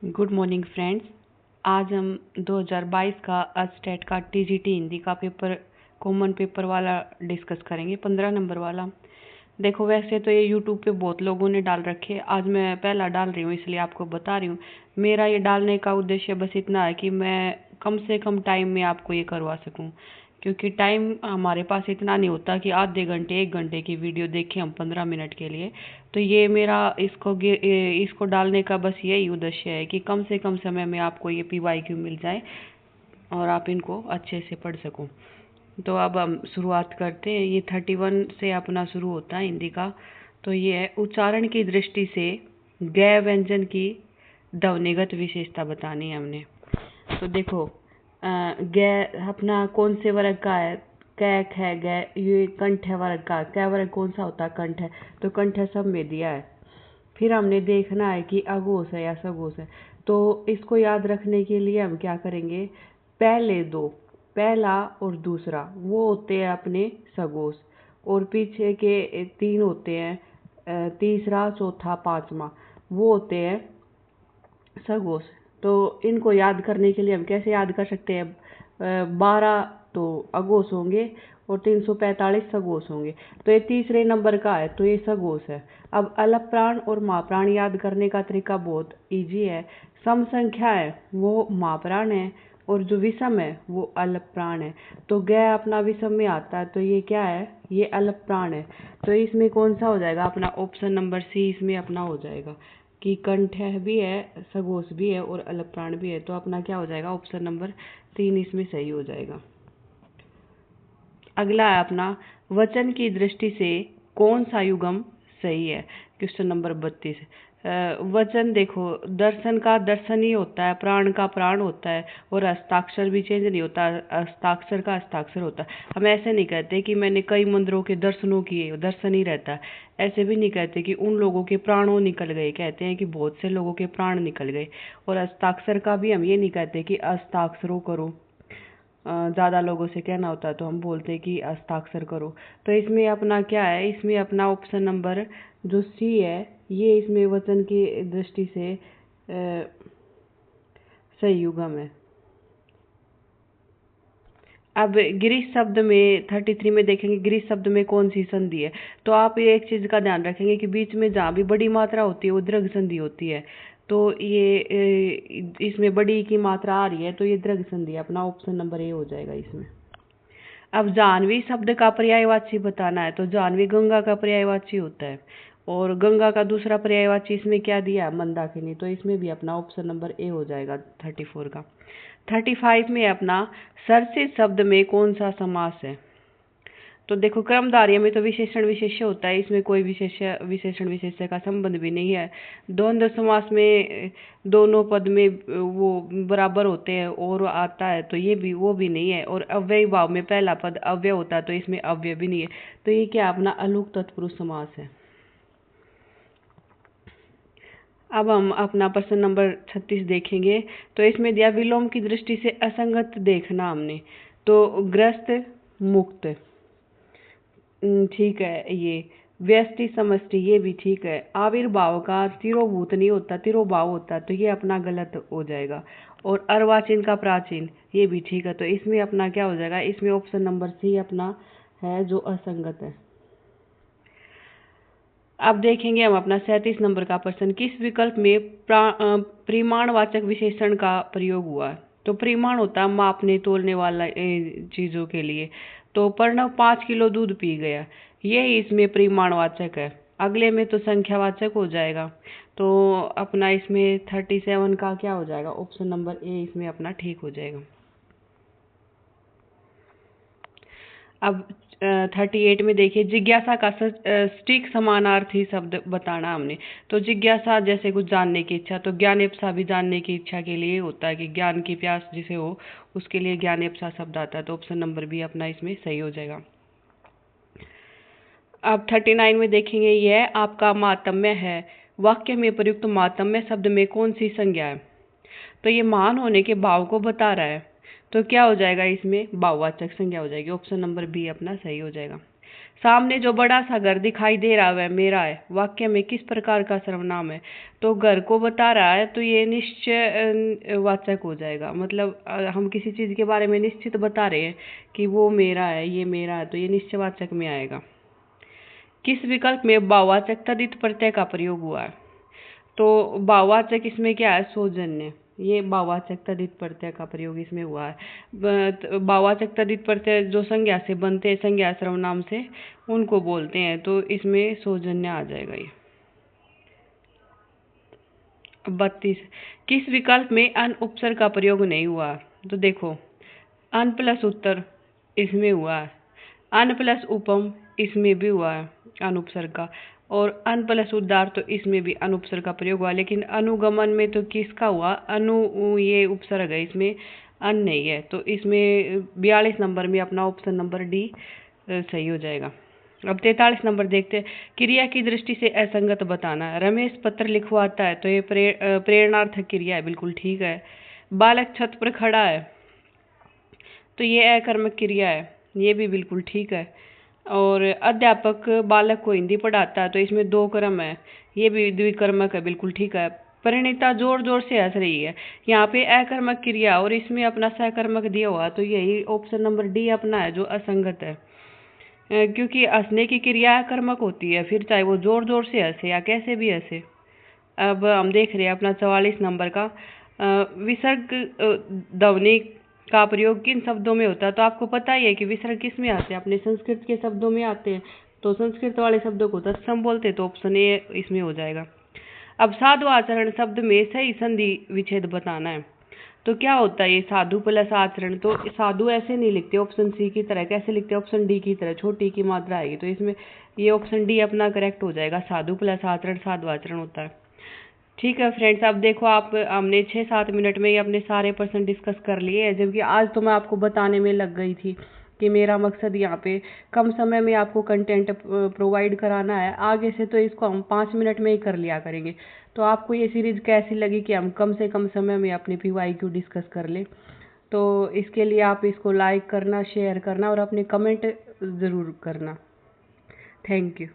Good morning friends. आज हम 2022 का अस्टेट का टीजीटी हिंदी का पेपर कॉमन पेपर वाला डिस्कस करेंगे, 15 नंबर वाला। देखो, वैसे तो ये यूट्यूब पे बहुत लोगों ने डाल रखे, आज मैं पहला डाल रही हूँ इसलिए आपको बता रही हूँ। मेरा ये डालने का उद्देश्य बस इतना है कि मैं कम से कम टाइम में आपको ये करवा सकूँ, क्योंकि टाइम हमारे पास इतना नहीं होता कि आधे घंटे 1 घंटे की वीडियो देखें हम 15 मिनट के लिए। तो ये मेरा इसको डालने का बस यही उद्देश्य है कि कम से कम समय में आपको ये पीवाईक्यू मिल जाए और आप इनको अच्छे से पढ़ सको। तो अब हम शुरुआत करते हैं। ये 31 से अपना शुरू होता है हिंदी का। तो ये है, उच्चारण की दृष्टि से गै व्यंजन की ध्वनिगत विशेषता बतानी है हमने। तो देखो, गै अपना कौन से वर्ग का है? कैक है, गै, ये कंठ है वर्ग का। कै वर्ग कौन सा होता है? कंठ है। तो कंठ है सब में दिया है। फिर हमने देखना है कि अघोष है या सघोष है। तो इसको याद रखने के लिए हम क्या करेंगे, पहले दो, पहला और दूसरा, वो होते हैं अपने सघोष, और पीछे के 3 होते हैं, तीसरा, चौथा, पांचवा, वो होते हैं सघोष। तो इनको याद करने के लिए हम कैसे याद कर सकते हैं? 12 तो अघोष होंगे और 345 सघोष होंगे। तो ये तीसरे नंबर का है, तो ये सघोष है। अब अलप प्राण और महाप्राण याद करने का तरीका बहुत इजी है। सम संख्या है वो महाप्राण है, और जो विषम है वो अलप प्राण है। तो गै अपना विषम में आता है, तो ये क्या है? ये अलप प्राण है। तो इसमें कौन सा हो जाएगा? अपना ऑप्शन नंबर सी इसमें अपना हो जाएगा कि कंठ भी है, सघोष भी है और अलप प्राण भी है। तो अपना क्या हो जाएगा? ऑप्शन नंबर 3 इसमें सही हो जाएगा। अगला है अपना, वचन की दृष्टि से कौन सा युग्म सही है? Question number 32। वचन देखो, दर्शन का दर्शन ही होता है, प्राण का प्राण होता है, और हस्ताक्षर भी चेंज नहीं होता, हस्ताक्षर का हस्ताक्षर होता है। हम ऐसे नहीं कहते कि मैंने कई मंदिरों के दर्शनों किए, दर्शन ही रहता है। ऐसे भी नहीं कहते कि उन लोगों के प्राणों निकल गए, कहते हैं कि बहुत से लोगों के प्राण निकल गए। और हस्ताक्षर का भी हम ये नहीं कहते कि हस्ताक्षरों करो, ज़्यादा लोगों से कहना होता है तो हम बोलते हैं कि हस्ताक्षर करो। तो इसमें अपना क्या है? इसमें अपना ऑप्शन नंबर जो सी है, ये इसमें वचन की दृष्टि से सही युग्म है। अब गिरीश शब्द में 33 में देखेंगे, गिरीश शब्द में कौन सी संधि है? तो आप ये एक चीज का ध्यान रखेंगे कि बीच में जहाँ भी बड़ी मात्रा होती है वो दीर्घ संधि होती है। तो ये इसमें बड़ी की मात्रा आ रही है, तो ये दीर्घ संधि है। अपना ऑप्शन नंबर ए हो जाएगा इसमें। अब जाह्नवी शब्द का पर्यायवाची बताना है। तो जाह्नवी गंगा का पर्यायवाची होता है, और गंगा का दूसरा पर्यायवाची इसमें क्या दिया है? मंदाकिनी। तो इसमें भी अपना ऑप्शन नंबर ए हो जाएगा 34 का। 35 में अपना, सरसित शब्द में कौन सा समास है? तो देखो, कर्मधारय में तो विशेषण विशेष्य होता है, इसमें कोई विशेषण विशेष्य का संबंध भी नहीं है। द्वंद्व समास में दोनों पद में वो बराबर होते हैं और आता है, तो ये भी वो भी नहीं है। और अव्ययी भाव में पहला पद अव्यय होता है, तो इसमें अव्यय भी नहीं है। तो ये क्या? अपना अलुक तत्पुरुष समास है। अब हम अपना प्रश्न नंबर 36 देखेंगे। तो इसमें दिया, विलोम की दृष्टि से असंगत देखना हमने। तो ग्रस्त, मुक्त, ठीक है। ये व्यष्टि समष्टि, ये भी ठीक है। आविर्भाव का तिरोभूत नहीं होता, तिरोभाव होता है, तो ये अपना गलत हो जाएगा। और अर्वाचीन का प्राचीन, ये भी ठीक है। तो इसमें अपना क्या हो जाएगा? इसमें ऑप्शन नंबर सी अपना है जो असंगत है। अब देखेंगे हम अपना 37 नंबर का प्रश्न, किस विकल्प में परिमाणवाचक विशेषण का प्रयोग हुआ है? तो परिमाण होता है मापने तोलने वाला चीजों के लिए। तो प्रणव 5 किलो दूध पी गया, ये इसमें परिमाणवाचक है। अगले में तो संख्यावाचक हो जाएगा। तो अपना इसमें 37 का क्या हो जाएगा? ऑप्शन नंबर ए इसमें अपना ठीक हो जाएगा। अब 38 में देखिए, जिज्ञासा का सटीक समानार्थी शब्द बताना हमने। तो जिज्ञासा जैसे कुछ जानने की इच्छा, तो ज्ञानेप्सा भी जानने की इच्छा के लिए होता है कि ज्ञान की प्यास जिसे हो, उसके लिए ज्ञानेप्सा शब्द आता है। तो ऑप्शन नंबर बी अपना इसमें सही हो जाएगा। अब 39 में देखेंगे, यह आपका मातम्य है। वाक्य में प्रयुक्त मातम्य शब्द में कौन सी संज्ञा है? तो ये महान होने के भाव को बता रहा है, तो क्या हो जाएगा? इसमें भाववाचक संज्ञा हो जाएगी। ऑप्शन नंबर बी अपना सही हो जाएगा। सामने जो बड़ा सा घर दिखाई दे रहा है वह मेरा है। वाक्य में किस प्रकार का सर्वनाम है? तो घर को बता रहा है तो ये निश्चय वाचक हो जाएगा। मतलब हम किसी चीज के बारे में निश्चित बता रहे हैं कि वो मेरा है, ये मेरा है, तो ये निश्चयवाचक में आएगा। किस विकल्प में भाववाचक तद्धित प्रत्यय का प्रयोग हुआ है? तो भाववाचक इसमें क्या है? सौजन्य। ये भाववाचक तद्धित प्रत्यय का प्रयोग इसमें हुआ है। भाववाचक तद्धित प्रत्यय जो संज्ञा से बनते हैं, संज्ञा सर्वनाम से, उनको बोलते हैं, तो इसमें सौजन्य आ जाएगा ये। 32, किस विकल्प में अन उपसर्ग का प्रयोग नहीं हुआ? तो देखो, अन प्लस उत्तर इसमें हुआ है, अन प्लस उपम इसमें भी हुआ है अन उपसर्ग का, और अन प्लस उद्गार तो इसमें भी अन उपसर्ग का प्रयोग हुआ। लेकिन अनुगमन में तो किसका हुआ? अनु, ये उपसर्ग है, इसमें अन नहीं है, तो इसमें 42 नंबर में अपना ऑप्शन नंबर डी सही हो जाएगा। अब 43 नंबर देखते हैं। क्रिया की दृष्टि से असंगत बताना। रमेश पत्र लिखवाता है, तो ये प्रेरणार्थक क्रिया है, बिल्कुल ठीक है। बालक छत पर खड़ा है, तो ये अकर्मक क्रिया है, ये भी बिल्कुल ठीक है। और अध्यापक बालक को हिंदी पढ़ाता है, तो इसमें 2 क्रम है, ये भी द्विकर्मक है, बिल्कुल ठीक है। परिणीता जोर जोर से हंस रही है, यहाँ पे अकर्मक क्रिया और इसमें अपना सहकर्मक दिया हुआ, तो यही ऑप्शन नंबर डी अपना है जो असंगत है। क्योंकि हंसने की क्रिया कर्मक होती है, फिर चाहे वो जोर जोर से हंसे या कैसे भी हंसे। अब हम देख रहे हैं अपना 44 नंबर का विसर्ग ध्वनि का प्रयोग किन शब्दों में होता है? तो आपको पता ही है कि विसर्ग किस में आते हैं, अपने संस्कृत के शब्दों में आते हैं, तो संस्कृत वाले शब्दों को तत्सम बोलते हैं, तो ऑप्शन ए इसमें हो जाएगा। अब साधु आचरण शब्द में सही संधि विच्छेद बताना है। तो क्या होता है ये साधु प्लस आचरण? तो साधु ऐसे नहीं लिखते ऑप्शन सी की तरह, कैसे लिखते हैं? ऑप्शन डी की तरह, छोटी की मात्रा आएगी, तो इसमें ये ऑप्शन डी अपना करेक्ट हो जाएगा। साधु प्लस आचरण साधु आचरण होता है। ठीक है फ्रेंड्स, अब देखो आप, हमने 6-7 मिनट में ही अपने सारे प्रश्न डिस्कस कर लिए हैं, जबकि आज तो मैं आपको बताने में लग गई थी कि मेरा मकसद यहाँ पे कम समय में आपको कंटेंट प्रोवाइड कराना है। आगे से तो इसको हम 5 मिनट में ही कर लिया करेंगे। तो आपको ये सीरीज कैसी लगी कि हम कम से कम समय में अपने PYQ डिस्कस कर ले? तो इसके लिए आप इसको लाइक करना, शेयर करना और अपने कमेंट ज़रूर करना। Thank you.